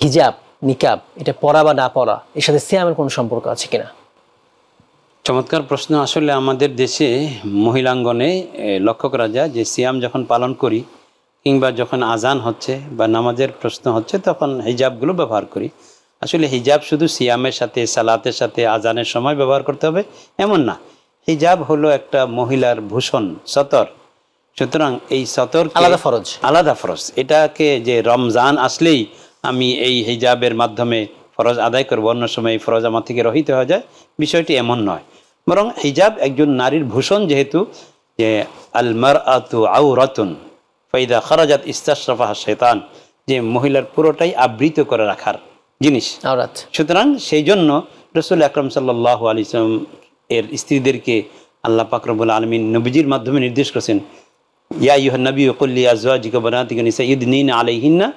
হিজাব নিকাব এটা পরা বা না পরা এর সাথে সিয়ামের কোনো সম্পর্ক আছে কিনা? চমৎকার প্রশ্ন। আসলে আমাদের দেশে মহিলাঙ্গনে লক্ষ্য করা যায় যে সিয়াম যখন পালন করি কিংবা যখন আজান হচ্ছে বা নামাজের প্রশ্ন হচ্ছে তখন হিজাবগুলো ব্যবহার করি। আসলে হিজাব শুধু সিয়ামের সাথে, সালাতের সাথে, আজানের সময় ব্যবহার করতে হবে এমন না। হিজাব হলো একটা মহিলার ভূষণ, সতর। সুতরাং এই সতর আলাদা ফরজ। এটাকে যে রমজান আসলেই আমি এই হিজাবের মাধ্যমে ফরজ আদায় করবো, অন্য সময় এই ফরজ আমার থেকে রহিত হয়ে যায়, বিষয়টি এমন নয়। বরং হিজাব একজন নারীর ভূষণ, যেহেতু যে আল মারআতু আওরাতুন ফাইদা খারাজাত ইস্তাশরাফাহা শাইতান, যে মহিলার পুরোটাই আবৃত করে রাখার জিনিস। সুতরাং সেই জন্য রাসূল আকরাম সাল্লাল্লাহু আলাইহি ওয়াসাল্লাম এর স্ত্রীদেরকে আল্লাহ পাক রব্বুল আলামিন নবীজির মাধ্যমে নির্দেশ করেছেন, ইয়া আইয়ুহান নবী কুল লিআজওয়াজিকা বানাতিকা নিসা ইউদনিনা আলাইহিন্না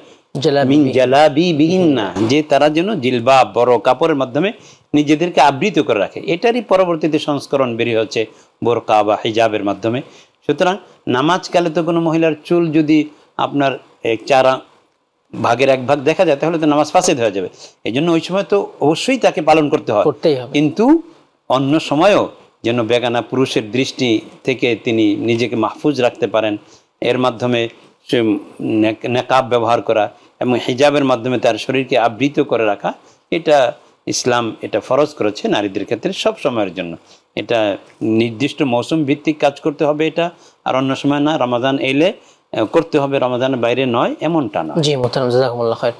মিন জালাবিবিহিন্না, যে তারা যেন জিলবাব, বড় কাপড়ের মাধ্যমে নিজেদেরকে আবৃত করে রাখে। এটারই পরবর্তীতে সংস্করণ বেরিয়ে হচ্ছে বোরকা বা হিজাবের মাধ্যমে। সুতরাং নামাজকালে তো কোনো মহিলার চুল যদি আপনার 4 ভাগের 1 ভাগ দেখা যায় তাহলে তো নামাজ ফাসেদ হয়ে যাবে। এই জন্য ওই সময় তো অবশ্যই তাকে পালন করতে হয়, কিন্তু অন্য সময়ও যেন বেগানা পুরুষের দৃষ্টি থেকে তিনি নিজেকে মাহফুজ রাখতে পারেন। এর মাধ্যমে নেকাব ব্যবহার করা এবং হিজাবের মাধ্যমে তার শরীরকে আবৃত করে রাখা, এটা ইসলাম এটা ফরজ করেছে নারীদের ক্ষেত্রে সব সময়ের জন্য। এটা নির্দিষ্ট মৌসুম ভিত্তিক কাজ করতে হবে এটা, আর অন্য সময় না। রমাদান এলে করতে হবে, রমাদানের বাইরে নয়, এমনটা না। জি, মোহতারাম, জাযাকুমুল্লাহ খায়র।